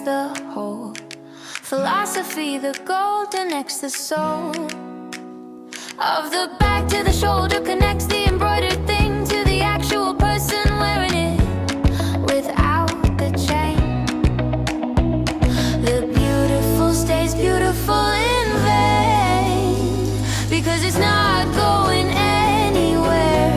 the whole. Philosophy, the gold connects the soul. Of the back to the shoulder connects the embroidered thing to the actual person wearing it without the chain. The beautiful stays beautiful in vain because it's not going anywhere.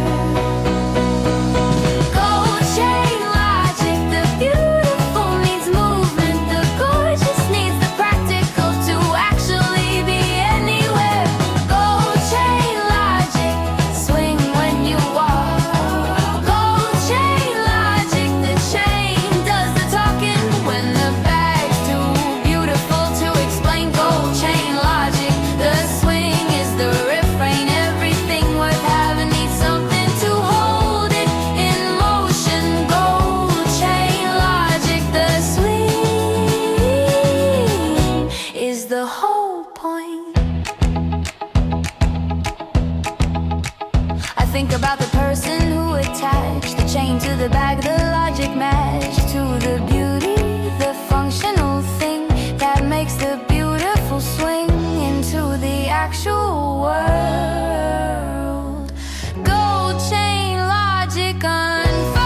Gold chain logic, the beautiful needs movement, the gorgeous needs the practical to actually be anywhere. Gold chain logic, swing when you walk. Gold chain logic, the chain does the talking when the bag's too beautiful to explain. Gold chain logic, the swing is the refrain. Everything worth having needs something to hold it in motion. Gold chain logic, the swing is the whole point. I think about the person who attached the chain to the bag, the logic match to the beauty, the functional thing that makes the beautiful swing into the actual world. Gold chain logic unfurls.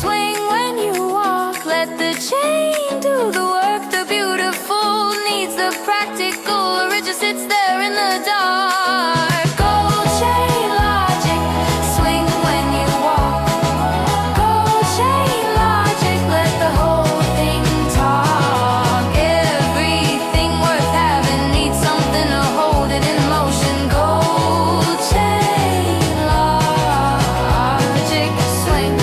Swing when you walk, let the chain do the work. The beautiful needs the practical, or it just sits there in the dark. Gold chain logic, swing when you walk. Gold chain logic, let the whole thing talk. Everything worth having needs something to hold it in motion. Gold chain logic, swing.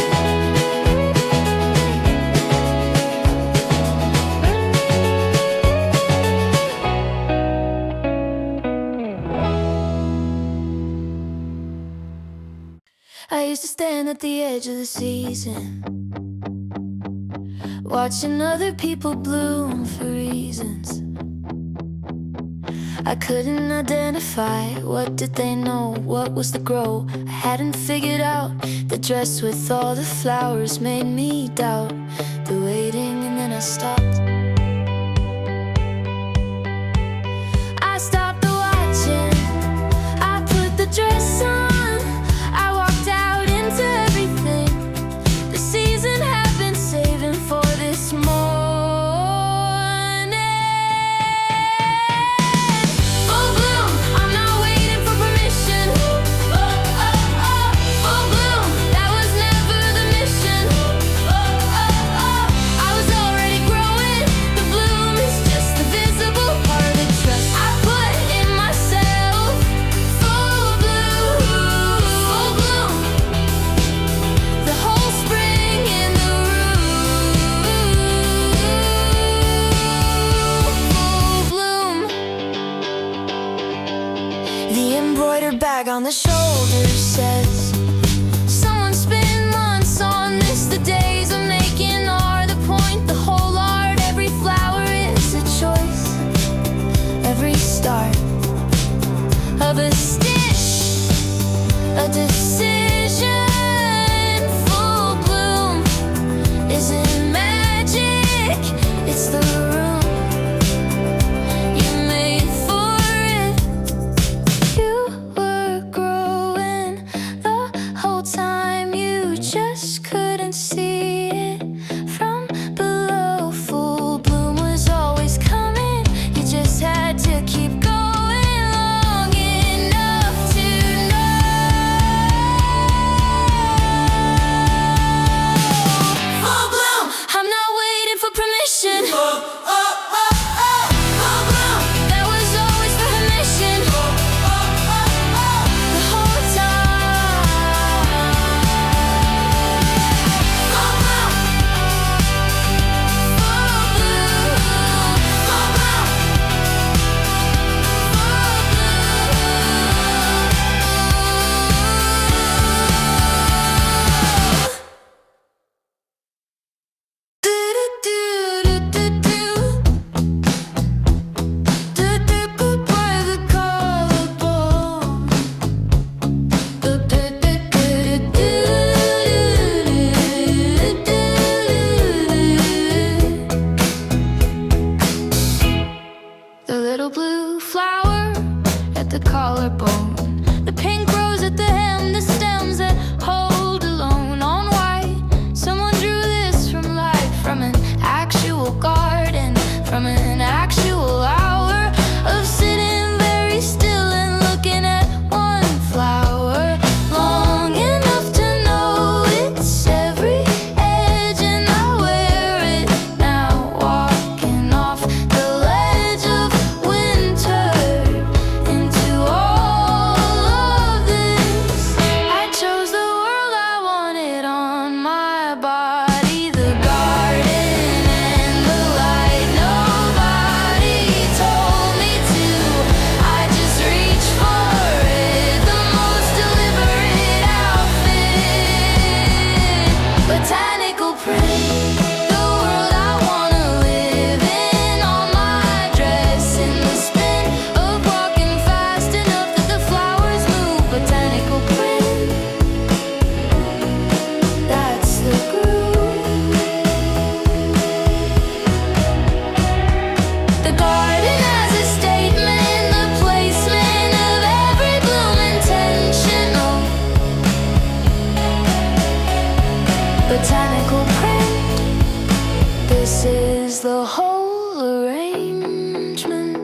I used to stand at the edge of the season, watching other people bloom for reasons I couldn't identify. What did they know? What was the grow? I hadn't figured out. The dress with all the flowers made me doubt the waiting, and then I stopped. I stopped the watching. I put the dress on. I walked out into everything the season had been saving for this morning. Full bloom, I'm not waiting for permission. Full bloom, that was never the mission. I was already growing. The bloom is just the visible part of the trust I put in myself. Full bloom, the whole spring in the room. Full bloom. The embroidered bag on the shoulder says, someone spent months on this. The days of making are the point, the whole art. Every flower is a choice, every start of a stitch, a decision. Full bloom isn't magic, it's the room you made for it. You were growing, the was the whole arrangement.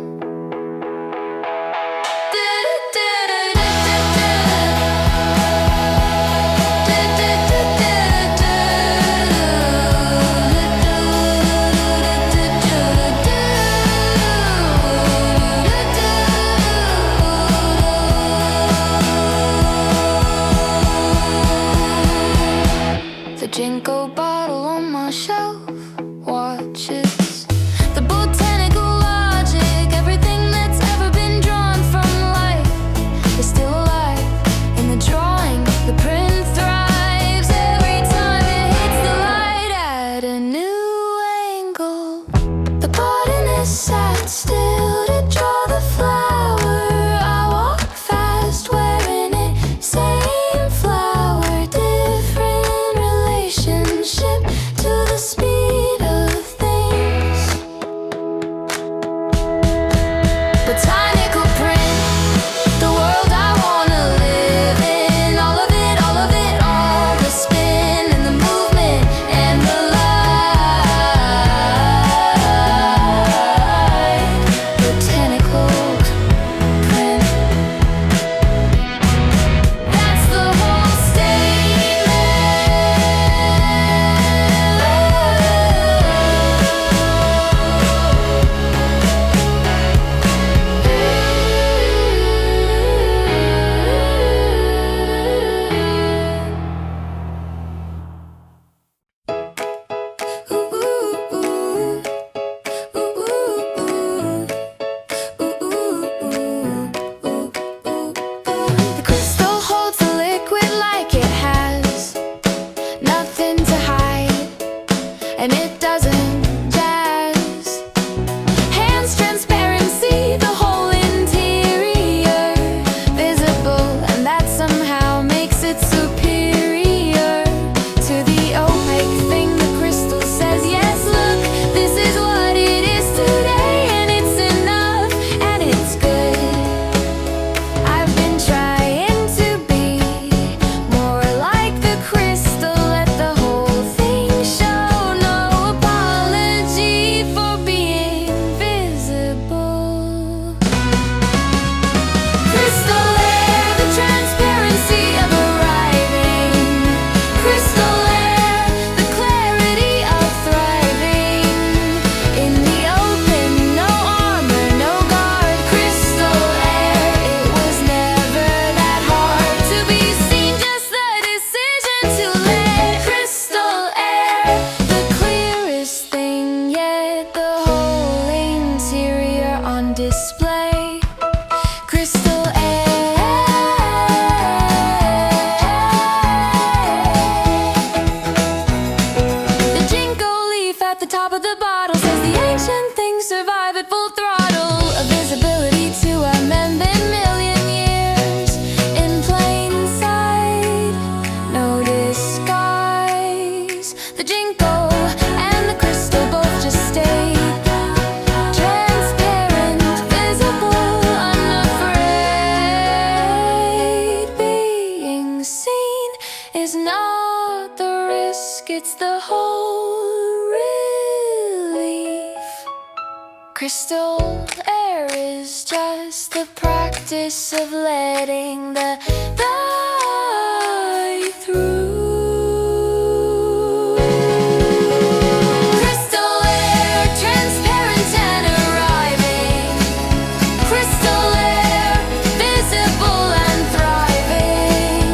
The Jinko bottle on my shelf watches the botanical logic. Everything that's ever been drawn from life is still alive in the drawing. The print thrives every time it hits the light at a new angle. The botanist sat still to draw the flower. I walk fast wearing it, same flower, different relationship to the speed of things. Botanical print, the world I wanna live in. All of it, all of it, all the spin and the movement and the light. Botanical print, that's the whole The crystal holds the liquid like it has nothing to hide, and it doesn't jazz. Hands transparency, the whole interior visible, and that somehow makes it superior to the opaque thing. The crystal says, yes, look, this is what it is today, and it's enough, and it's good. I've been trying to be more like the crystal, let the whole thing show. No apology for being visible. Crystal air, the transparency of arriving. Crystal air, the clarity of thriving. In the open, no armor, no guard. Crystal air, it was never that hard to be seen, just the decision to let. Crystal air, the clearest thing yet, the whole interior on display. Crystal air. The Jinko leaf at the top of the bottle says the ancient things survive at full throttle. A visibility to a million years in plain sight, no disguise. The Jinko and the crystal both just stayed transparent, visible, unafraid. Being seen is not the risk, it's the whole relief. Crystal air is just the practice of letting the light through. Crystal air, transparent and arriving. Crystal air, visible and thriving.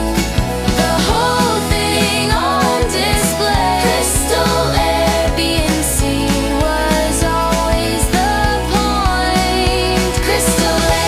The whole thing on display. Crystal air, being seen was always the point. Crystal air.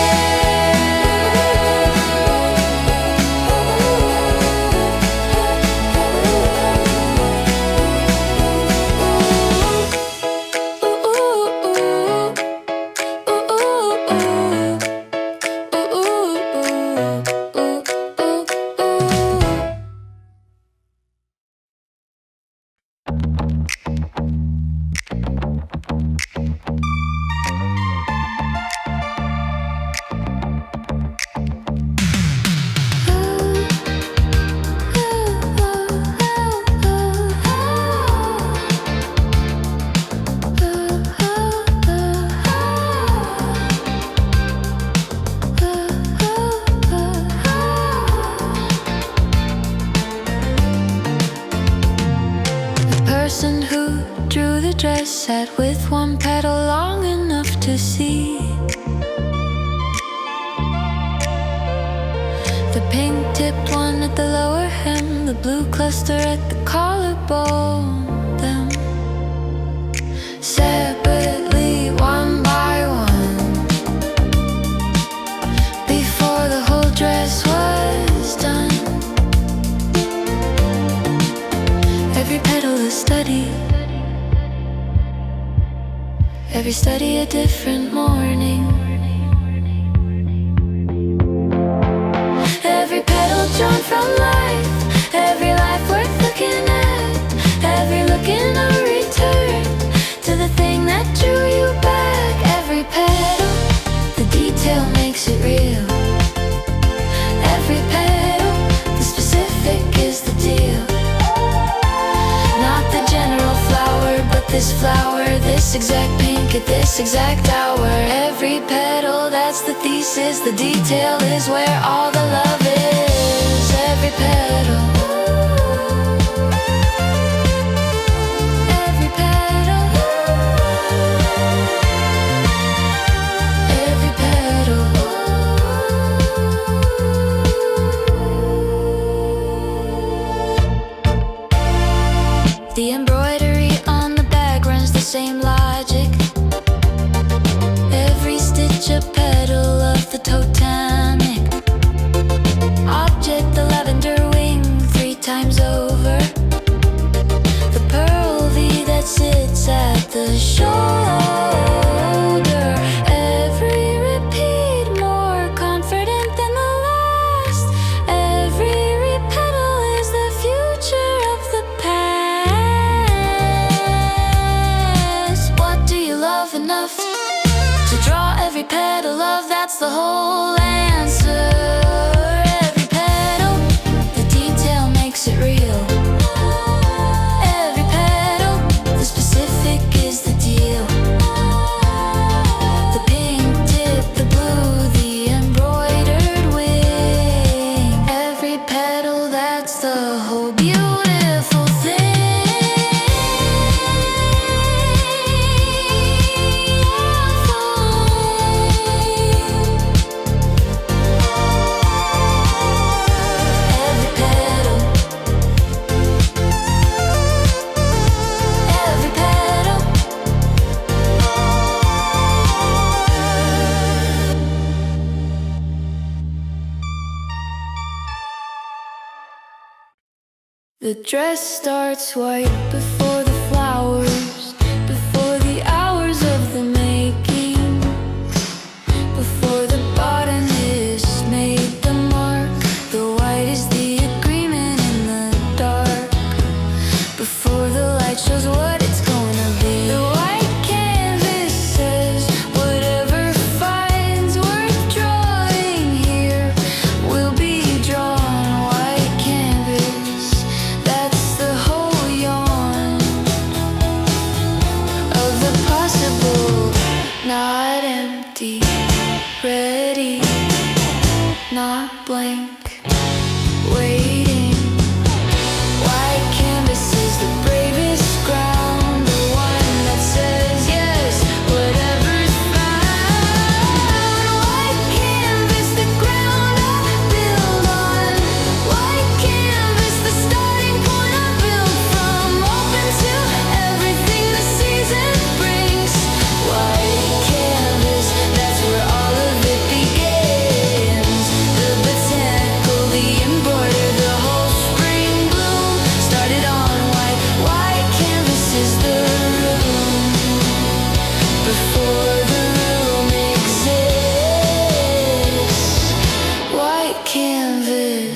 sat with one petal long enough to see the pink-tipped one at the lower hem, the blue cluster at the collarbone. Them separately, one by one, before the whole dress was done. Every petal a study, every study a different morning. Every petal drawn from life, every life worth looking at, every look in a return to the thing that drew you back. Every petal, the detail makes it real. Every petal, the specific is the deal. Not the general flower, but this flower, this exact pink at this exact hour. Every petal, that's the thesis, the detail is where all the love is. Every petal, every petal, every petal. The embroidery on the bag runs the same logic. Every stitch a petal of the totemic object, the lavender wing 3 times over, the pearl V that sits at the shoulder. Every repeat more confident than the last. Every repetal is the future of the past. What do you love enough to draw every petal of? That's the whole answer. Every petal, the detail makes it real. Every petal, the specific is the deal. The pink tip, the blue, the embroidered wing. Every petal, that's the whole beautiful thing. The dress starts white before the flowers, before the hours of the making, before the botanist made the mark. The white is the agreement in the dark, before the light shows what it's gonna be. The white canvas says whatever finds worth drawing here will be drawn. White canvas, that's the whole yarn of the possible, not empty, ready, not blank, waiting. White canvas is the bravest ground, the one that says yes, whatever's found. White canvas, the ground I build on. White canvas, the starting point I build from. Open to everything the season brings. White canvas, that's where all of it begins. The botanical, the embroidered, the whole spring bloom started on white. White canvas is the room before the room exists. White canvas.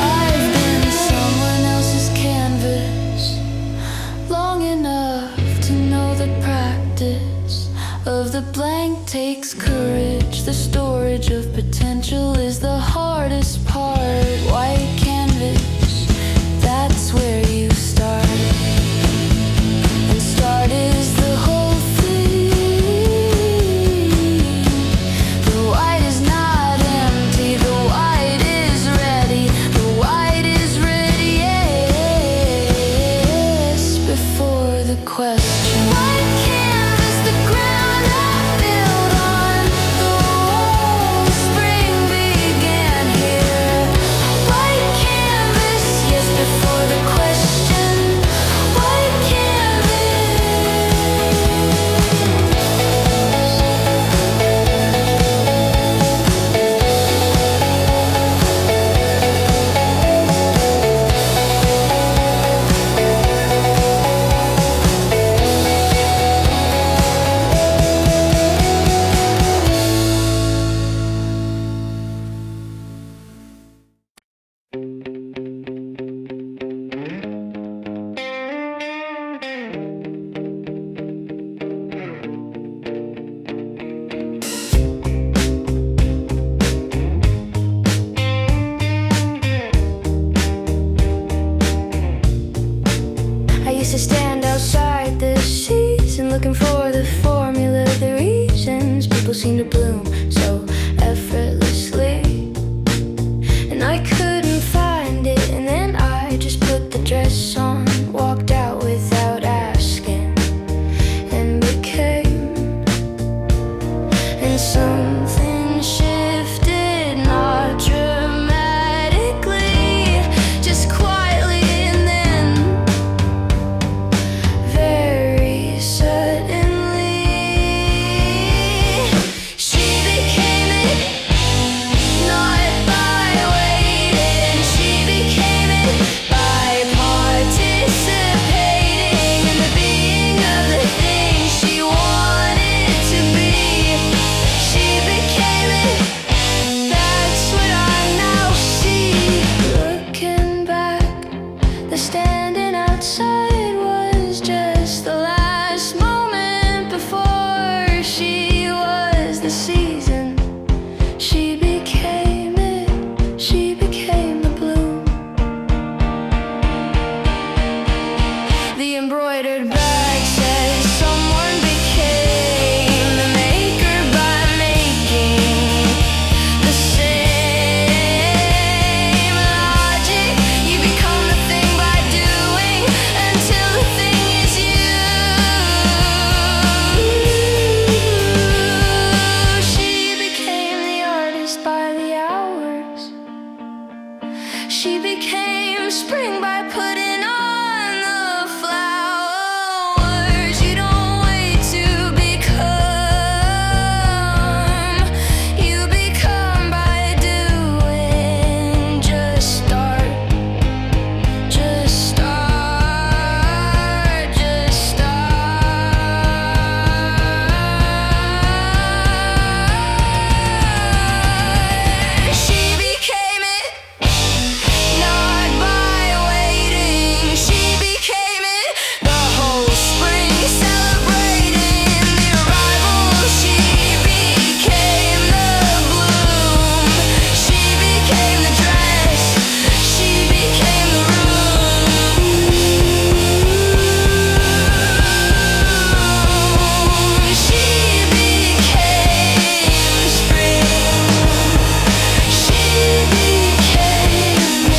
I've been someone else's canvas long enough to know the practice of the blank takes courage. The storage of potential is the hardest part. White canvas, that's where you start, and started question. White canvas, the ground I built on, the whole spring began here. White canvas, yes, before the question. White to stand outside the season, looking for the formula, the reasons people seem to bloom so effortlessly. And I couldn't find it, and then I just put the dress on, walked out without asking, and became. And something shifted, not dramatically, just quietly, and then very suddenly she became it, not by waiting. She became it by participating in the being of the thing she wanted to be. She became it, that's what I now see. Looking back, the standing outside was just the last moment before she was the season. She became it, she became the bloom. The embroidered bag says someone became the maker by making the same logic. You become the thing by doing until the thing is you. She became the artist by the hours. She became spring by putting on the flowers. You don't wait to become, you become by doing. Just start, just start, just start. She became it, not by waiting. She became it, the whole spring celebrating the arrival. She became the bloom. She became the dress. She became the room. She became spring. She became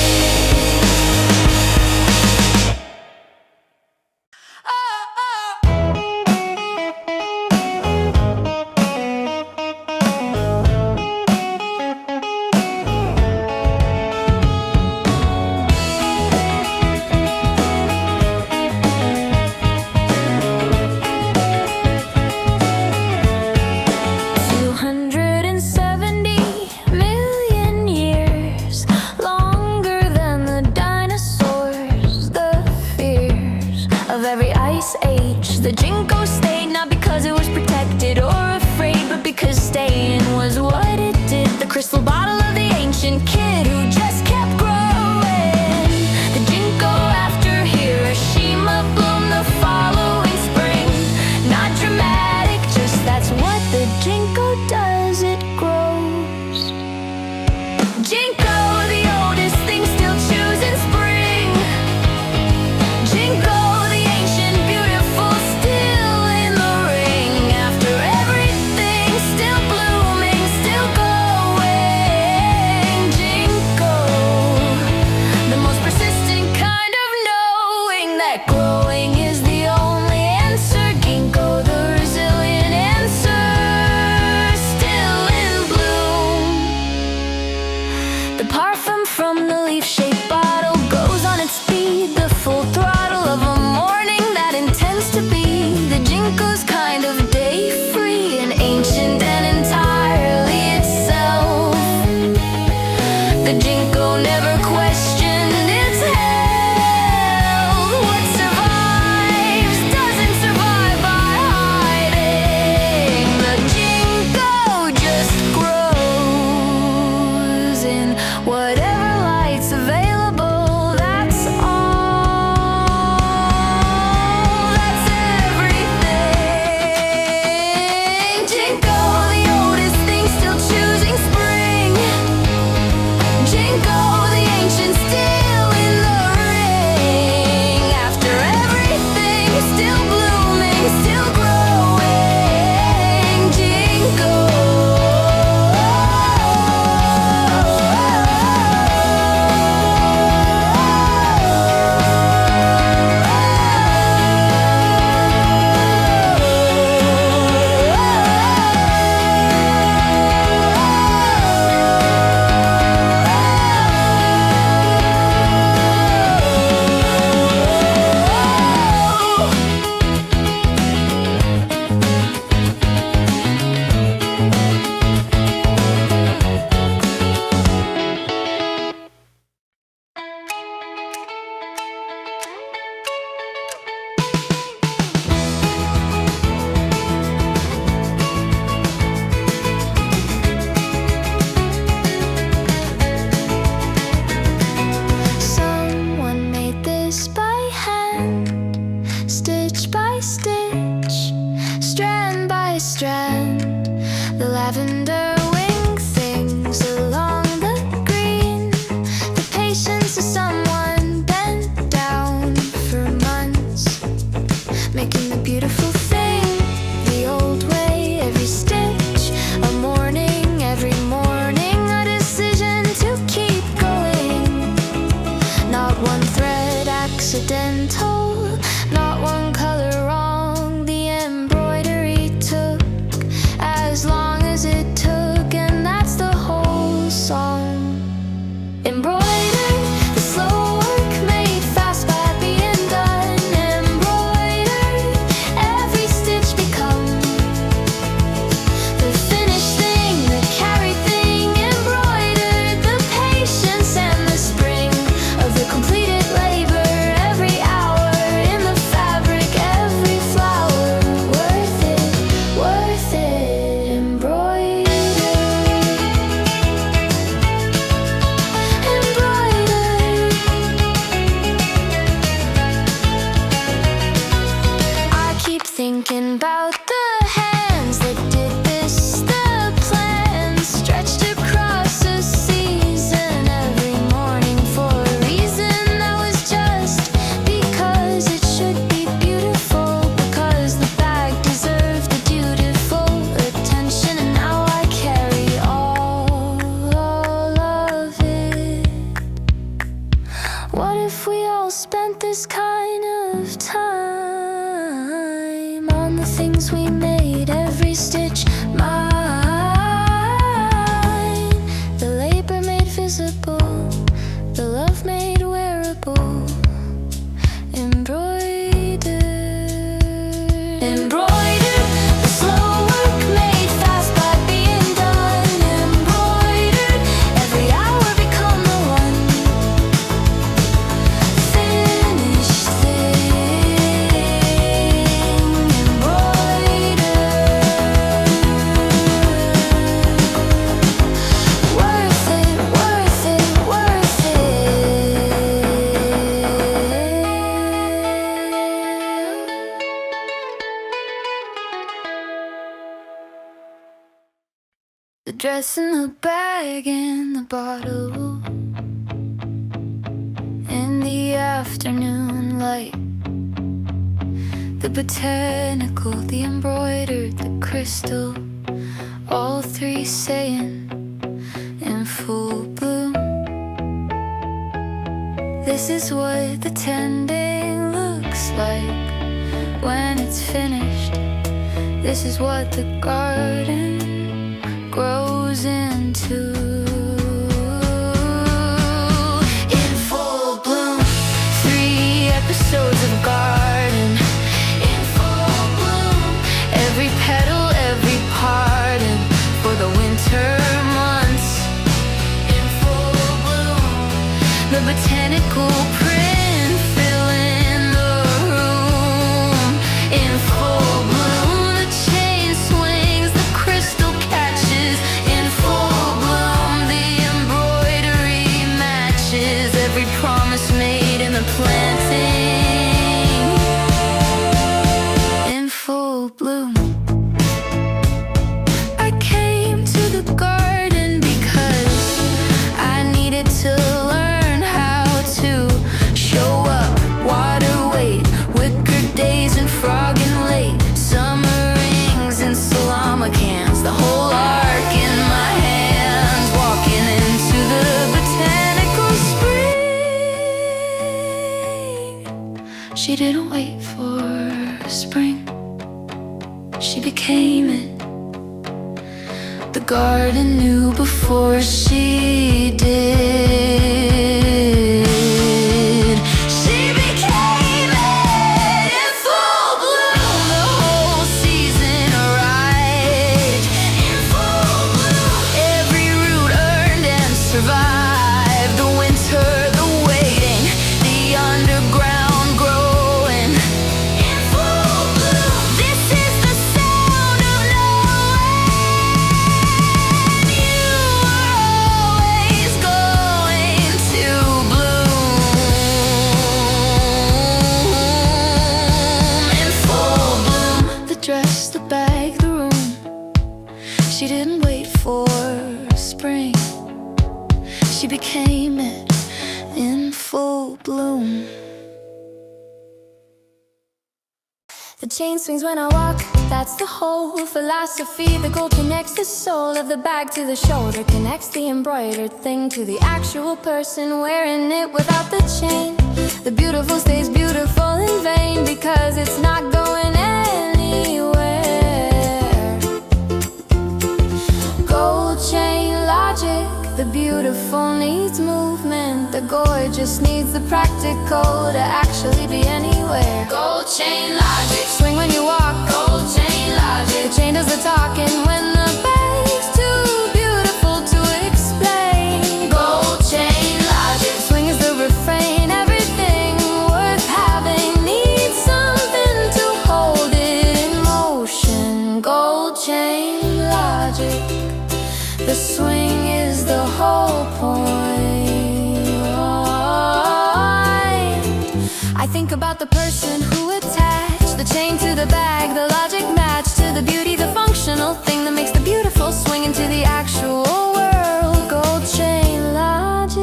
$270 million years, longer than the dinosaurs, the fears of every ice age. The Jinko stayed not because it was protected or afraid, but because staying was what it did. The crystal bottle of the ancient kid who just kept growing. The Jinko after Hiroshima bloomed the following spring. Not dramatic, just that's what the Jinko does, it grows. Jinko, the oldest thing still choosing spring. Jinko, the ancient beautiful, still lavender wing things along the green, the patience of someone bent down for months, making the beautiful thing the old way. Every stitch a morning, every morning a decision to keep going. Not one thread accidental, not one color wrong. The embroidery took as long as it took, and that's the whole song. Embroidered, the slow work made fast by being done. Embroidered, every stitch become the finished thing, the carried thing. Embroidered, the patience and the spring of the completed labor. Every hour in the fabric, every flower, worth it, worth it. Embroidered, embroidered. I keep thinking about the hands that did this, the plans stretched across a season. Every morning for a reason that was just because it should be beautiful, because the bag deserved the dutiful attention. And now I carry all of it. What if we all spent this kind of time on the things we made, every stitch mine, the labor made visible, the love made wearable. Embroidered, embroidered, the slow work made fast by being done. Embroidered, every hour become the one finished thing. Embroidered, worth it, worth it, worth it. The dress and the bag and the bottle in the afternoon light, the botanical, the embroidered, the crystal, all three saying in full bloom, this is what the tending looks like when it's finished. This is what the garden grows into. In full bloom, 3 episodes of garden. In full bloom, every petal, every pardon for the winter months. In full bloom, the botanical print filling the room. In full bloom, the chain swings, the crystal catches. In full bloom, the embroidery matches every promise made in the planting. In full bloom, I came to the garden because I needed to learn how to show up, water weight, wicker days and frog and late, summer rings and salama cans, the whole arc in my hands, walking into the botanical spring. She didn't wait for spring, she became it. The garden knew before she did. She became it in full bloom. The whole season arrived in full bloom. Every root earned and survived the winter, the waiting, the underground growing. In full bloom, this is the sound of knowing you were always going. She didn't wait for spring, she became it in full bloom. The chain swings when I walk, that's the whole philosophy. The gold connects the soul of the bag to the shoulder, connects the embroidered thing to the actual person wearing it without the chain. The beautiful stays beautiful in vain because it's not going anywhere. Gold chain logic, the beautiful needs movement, the gorgeous needs the practical to actually be anywhere. Gold chain logic, swing when you walk. Gold chain logic, the chain does the talking when the bag's too beautiful to explain. Gold chain logic, swing is the refrain. Everything worth having needs something to hold it in motion. Gold chain logic, the swing is the whole point. I think about the person who attached the chain to the bag, the logic match to the beauty, the functional thing that makes the beautiful swing into the actual world. Gold chain logic,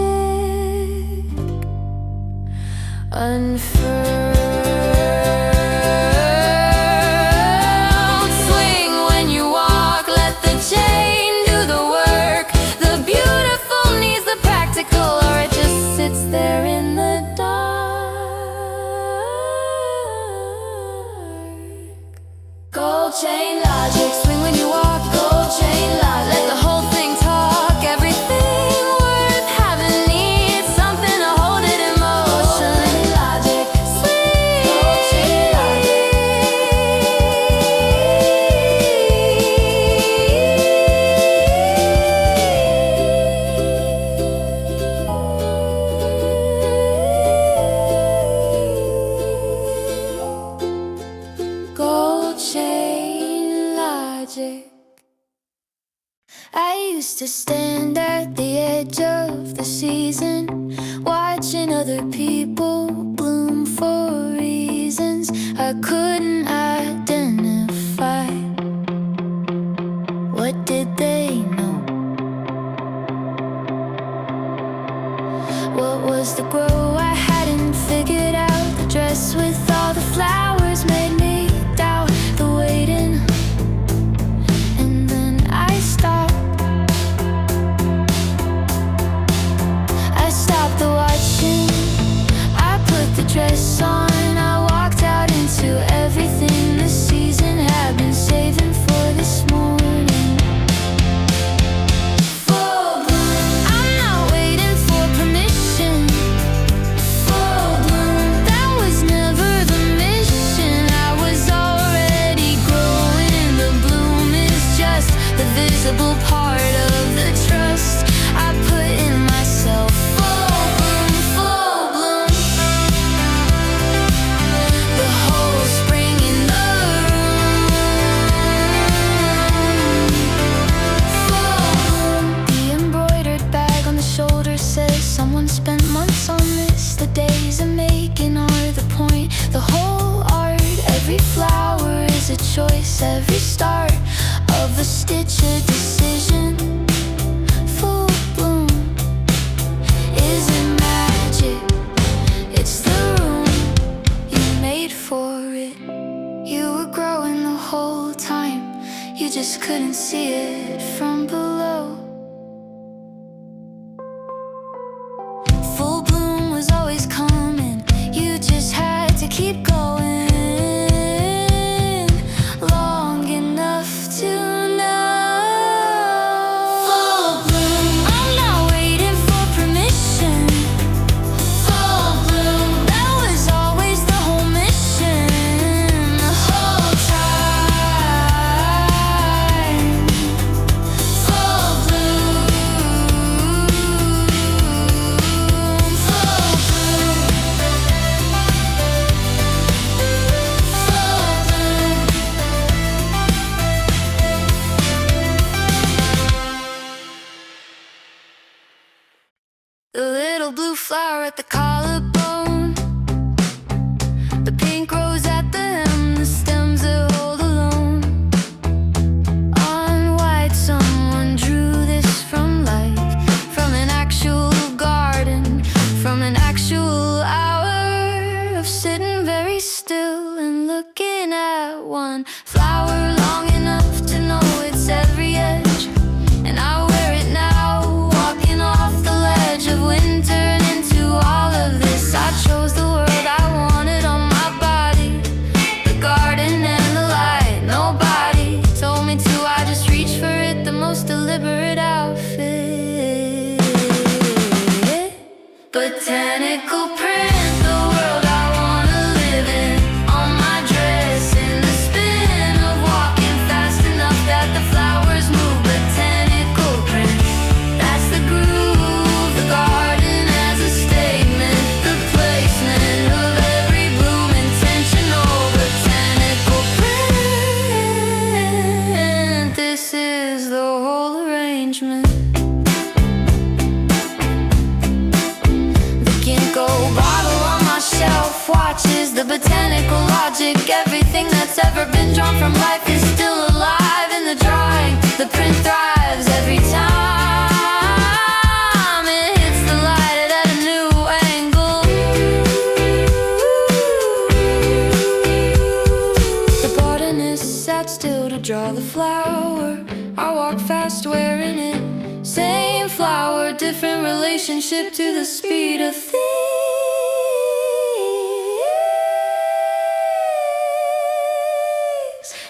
unfurled. Swing when you walk, let the chain do the work. The beautiful needs the practical, or it just sits there in the dark. Gold chain logic, swing when you walk. Gold chain logic, let the whole thing talk. Everything worth having needs something to hold it in motion. Logic, swing. Gold chain logic. Gold chain logic. I used to stand at the edge of the season, watching other people bloom for reasons I couldn't identify. What did they know? What was the grow I hadn't figured out? The dress with all the flowers made me doubt the waiting. And then I stopped the watching. I put the dress on, I walked out into everything the season had been saving for this morning. Full bloom, I'm not waiting for permission. Full bloom, that was never the mission. I was already growing. The bloom is just the visible part of the trust I put in myself. Someone spent months on this. The days of making are the point. The whole art, every flower is a choice. Every start of a stitch, a decision. Full bloom, is it magic? It's the room you made for it. You were growing the whole time, you just couldn't see it from below. Full bloom was always coming, you just had to keep going long enough to know. Full bloom, I'm not waiting for permission. Full bloom, that was always the whole mission. The whole time. Full bloom. The little blue flower at the collarbone, the pink rose at the hem, the stems that hold alone on white one flower long enough to know its every edge. And I wear it now, walking off the ledge of winter and into all of this. I chose the world I wanted on my body, the garden and the light. Nobody told me to, I just reached for it, the most deliberate outfit. Botanical print, the world I wanna live in. On my dress, in the spin of walking fast enough that the flowers move. Botanical print, that's the groove. The garden as a statement, the placement of every bloom intentional. Botanical print, this is the whole arrangement. Bottle on my shelf watches the botanical logic. Everything that's ever been drawn from life is still alive in the drawing. The print thrives every time it hits the light at a new angle. The botanist sat still to draw the flower. I walk fast wearing it. Same flower, different relationship to the speed of things.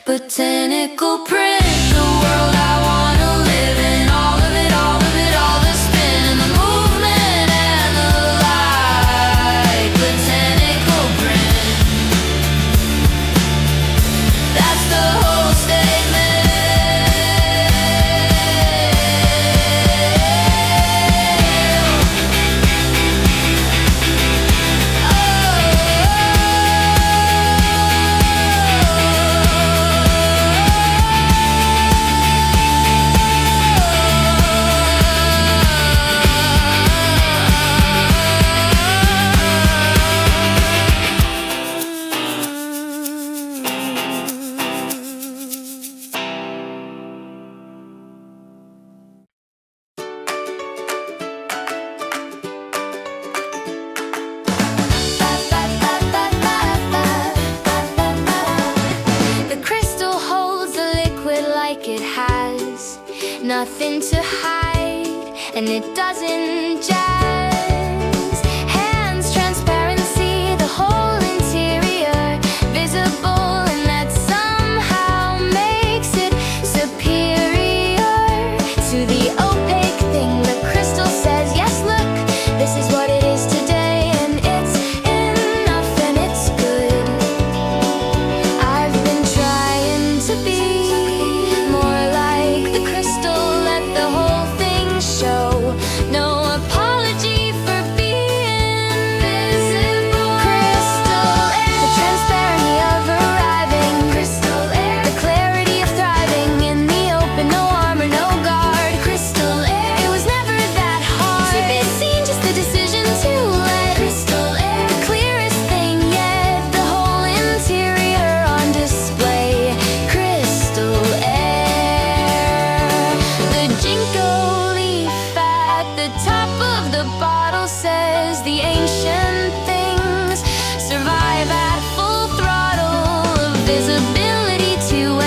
Botanical print, the world I wanna live in. All of it, all of it, all the spin and the movement and the light. Botanical print, that's the whole statement. It has nothing to hide, and it doesn't jazz. Hands transparency, the whole interior visible, and that somehow makes it superior to the opaque thing. The crystal says, yes, look, this is what it is today, and it's enough and it's good. I've been trying to be no apology for being visible. Crystal air, the transparency of arriving. Crystal air, the clarity of thriving in the open, no armor, no guard. Crystal air, it was never that hard to be seen, just the decision to let. Crystal air, the clearest thing yet, the whole interior on display. Crystal air, the Jinko the top of the bottle says the ancient things survive at full throttle of visibility 2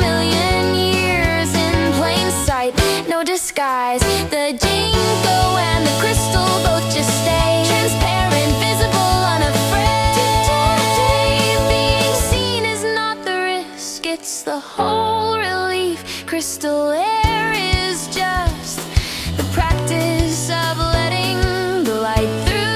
million years in plain sight, no disguise. The Jinko and the crystal both just stay transparent, visible, unafraid. Being seen is not the risk, it's the whole relief. Crystal air is just the practice of letting the light through.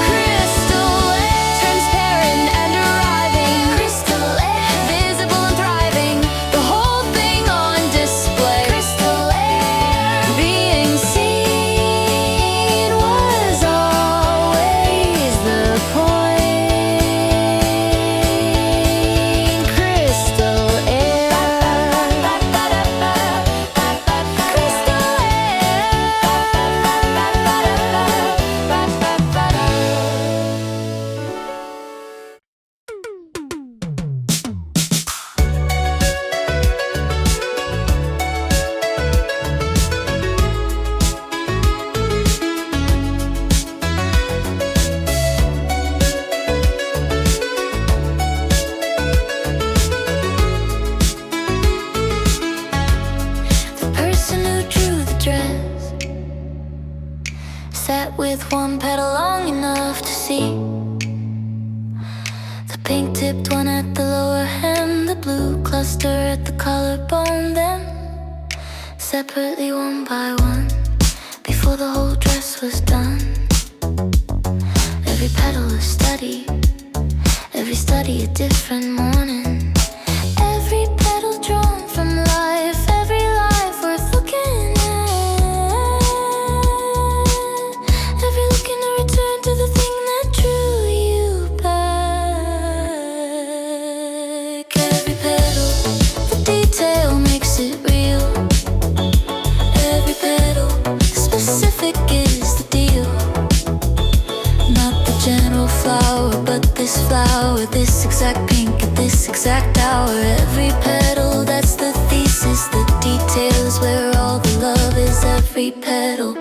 Crystal air, transparent and arriving. Crystal air, visible and thriving, the whole thing on display. Crystal air, being seen was always the point. Crystal air. pink-tipped one at the lower hem, the blue cluster at the collarbone, then separately one by one, before the whole dress was done. Every petal a study, every study a different morning. Every petal drawn from life, every life worth looking at. Every looking to return to the thing that drew you back. Every petal, the detail makes it real. Every petal, specific is the deal. Not the general flower, but this flower, this exact pink at this exact hour. Every petal, that's the thesis, the details where all the love is. Every petal.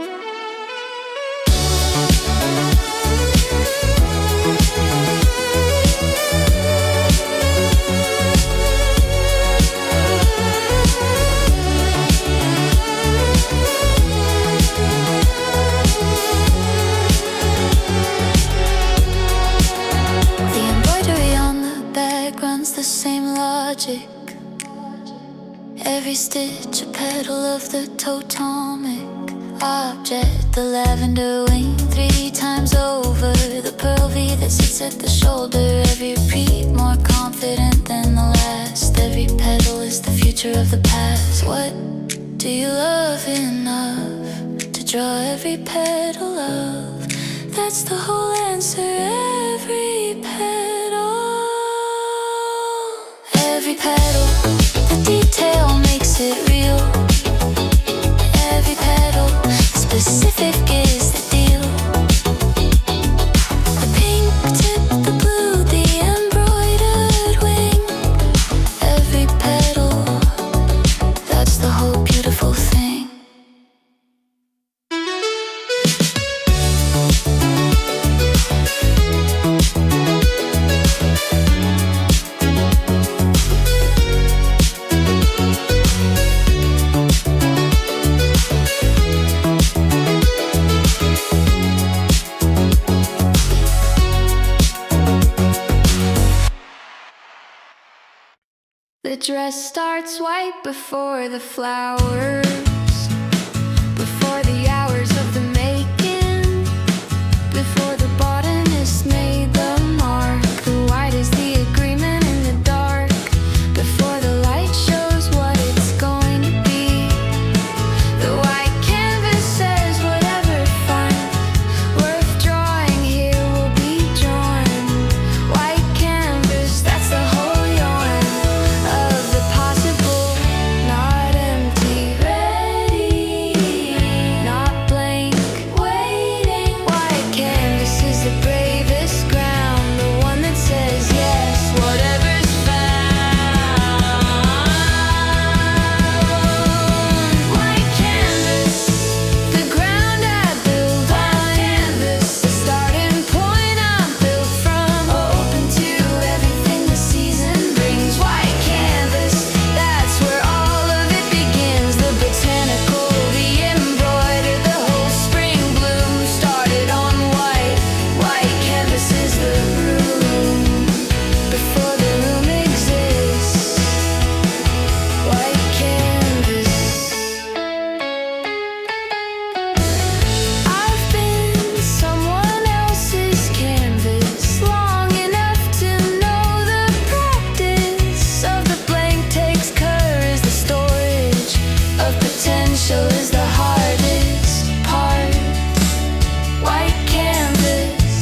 The same logic. Every stitch a petal of the totemic object. The lavender wing 3 times over. The pearl V that sits at the shoulder. Every repeat more confident than the last. Every petal is the future of the past. What do you love enough to draw every petal of? That's the whole answer. Every petal. Every petal, the detail makes it real. Every petal, specific is the deal. The pink tip, the blue, the embroidered wing. Every petal, that's the whole beautiful thing. The dress starts white before the flowers, before the hours of the making, before the botanist made the mark. The white is the agreement in the dark, before the light shows what it's going to be. The white canvas says whatever fun worth drawing here will be drawn. White canvas, that's the whole yarn of the possible, not empty, ready, not blank, waiting. White canvas is the bravest ground, the one that says yes, whatever's found. White canvas, the ground I build on. Canvas, the starting point I'm built from. Open to everything the season brings. White canvas, that's where all of it begins. The botanical, the embroidered, the whole spring bloom started on white. White canvas is the room before the room exists. White canvas. I've been someone else's canvas long enough to know the practice of the blank takes courage. The storage of potential is the hardest part. White canvas,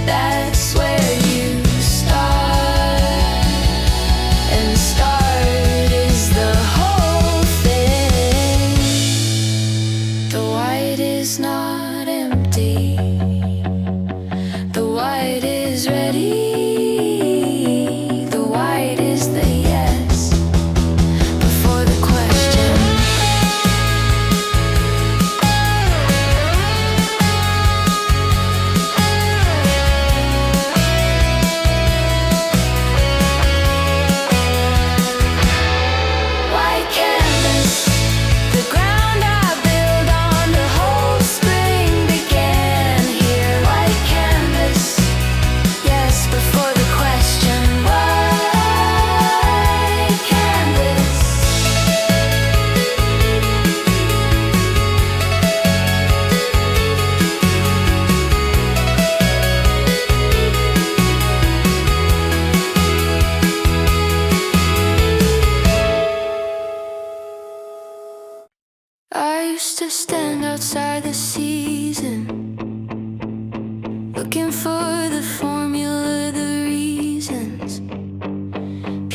that's where you start, and start is the whole thing. The white is not empty, the white is ready. The white is the yes before the question. White canvas, the ground I build on. The whole spring began here. White canvas, yes, before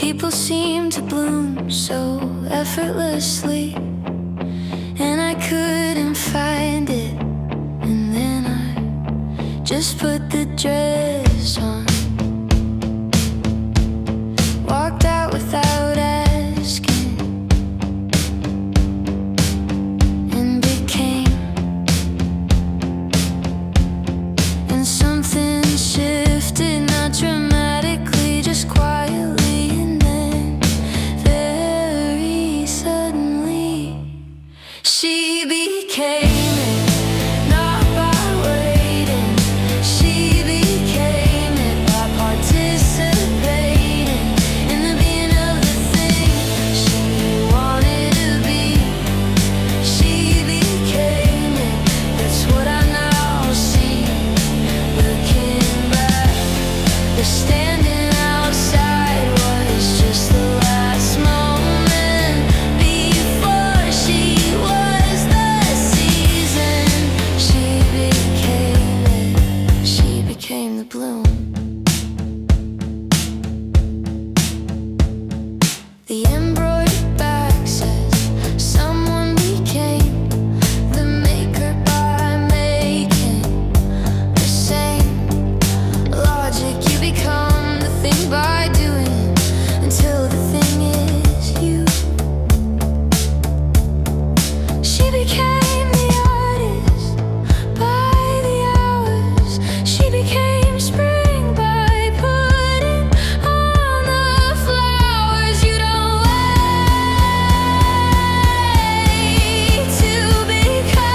People seem to bloom so effortlessly, and I couldn't find it. And then I just put the dress on, walked out without asking, and became. And something shifted, not dramatically, just quietly, and then very suddenly she became it, not by waiting. She became it by participating in the being of the thing she wanted to be. She became it, that's what I now see. Looking back, the standing outside was just the last moment before she was the season. She became it, she became the bloom. The embroidered back says someone became the maker by making the same logic. You become the thing by doing until the thing is you. She became the artist by the hours. She became spring by putting on the flowers. You don't wait to become,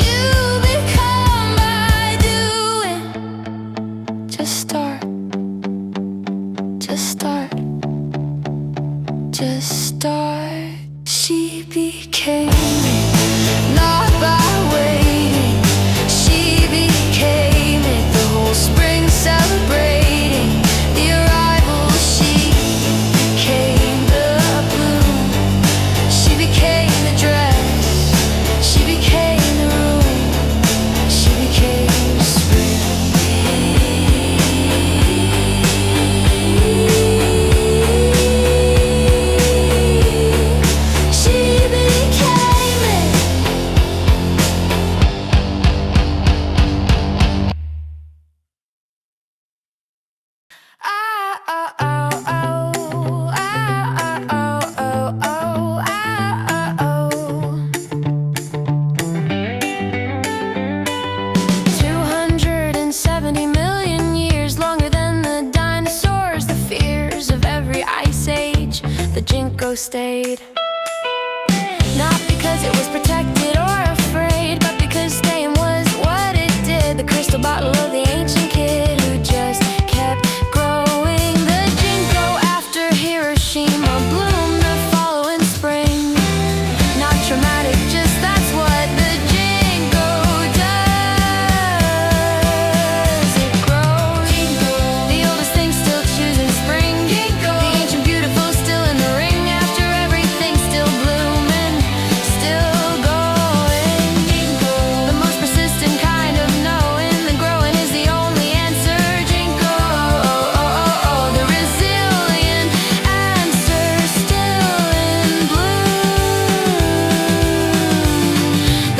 you become by doing. Just start, just start, just start. She became it, not by waiting. She became it, the whole spring celebrating the arrival. She became the bloom. She became the dress. She became the room. She became spring. She became it. $270 million years, longer than the dinosaurs, the fears of every ice age. The Jinko stayed, not because it was protected or afraid, but because staying was what it did. The crystal bottle of the ancient kid who just kept growing. The Jinko after Hiroshima bloomed the following spring. Not traumatic, just that's what the Jinko does. It grows. The oldest thing still choosing spring. The ancient beautiful still in the ring. After everything still blooming, still going. The most persistent kind of knowing, the growing is the only answer. Jinko, the resilient answer, still in bloom.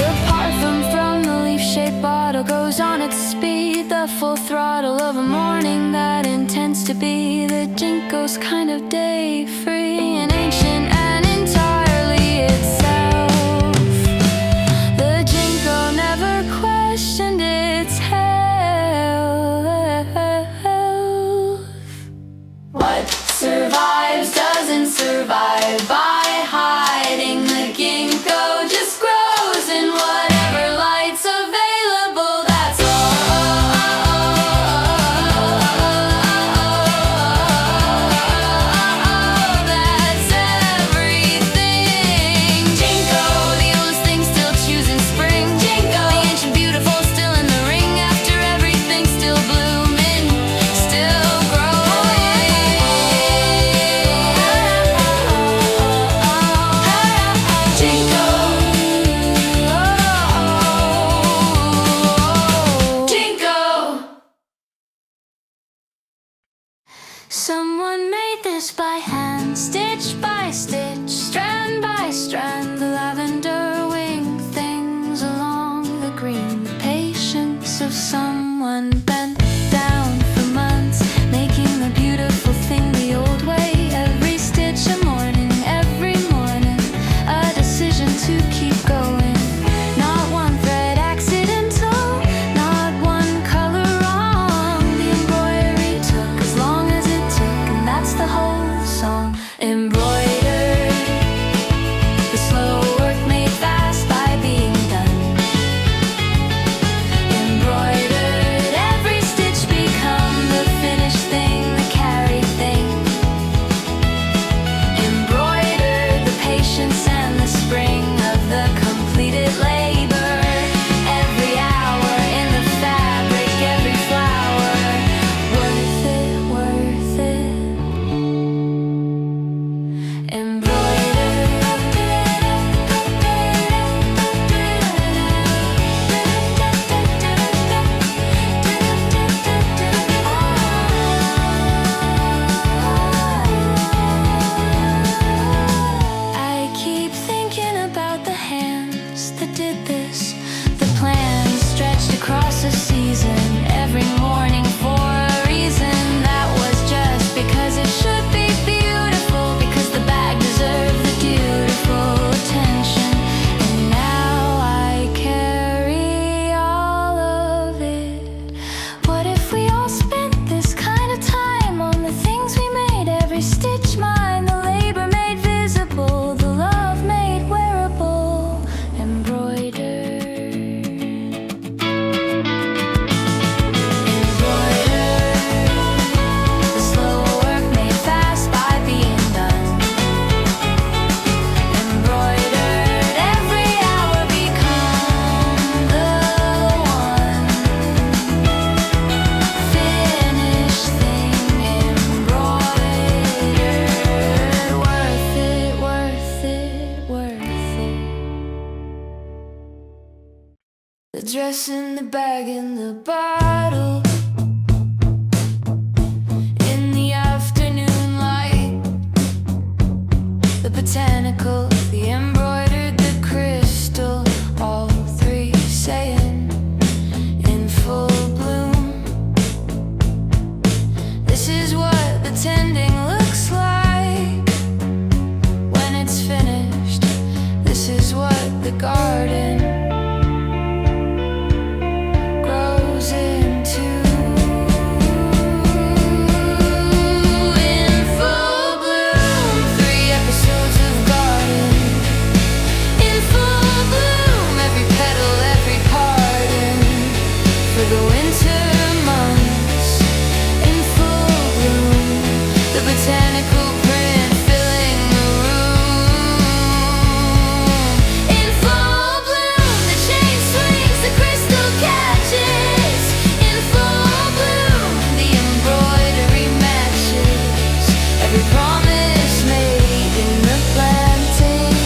The parfum from the leaf-shaped bottle goes on its speed, the full throttle of a morning that intends to be the Jinko's kind of day, free and ancient and entirely itself. The Jinko never questioned its health. What survives doesn't survive by hiding. The ginkgo just grows in whatever light's available, that's all. Someone made this by hand, stitch by stitch, strand by strand. The lavender wing things along the green. The patience of someone bent down for months, making a beautiful thing the old way. Every stitch a morning, every morning, a decision to keep going. Not one thread accidental, not one color wrong. The embroidery took as long as it took, and that's the whole song. Embroidered, the slow work made fast by being done. Embroidered, every stitch become the finished thing, the carried thing. Embroidered, the patience and the spring of the completed labor. Every hour in the fabric, every flower, worth it, worth it. I keep thinking about the hands that did this. The plans stretched across a season, every morning for a reason. That was just because it should be beautiful, because the bag deserved the beautiful attention. And now I carry all of it. What if we all spent this kind of time on the things we made? Every stitch mine, the labor made visible, the love made wearable. Embroidered, the slow work made fast by being done. Embroidered, every hour become the one finished thing. Embroidered, worth it, worth it, worth it. The dress in the bag in the bottle, in the afternoon light. The botanical, the embroidered, the crystal, all three saying in full bloom. This is what the tending looks like when it's finished. This is what the garden grows into. In full bloom, 3 episodes of garden. In full bloom, every petal, every pardon for the winter months. In full bloom, the botanical print filling the room. In full bloom, the chain swings, the crystal catches. In full bloom, the embroidery matches every promise made in the planting.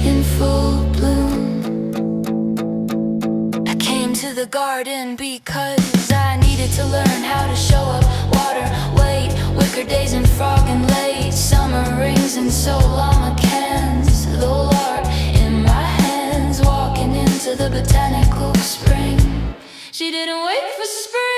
In full bloom, I came to the garden because I needed to learn how to show up. Water, wait, wicker days and frog and late summer rings and so llama cans. The lark in my hands, walking into the botanical spring. She didn't wait for spring.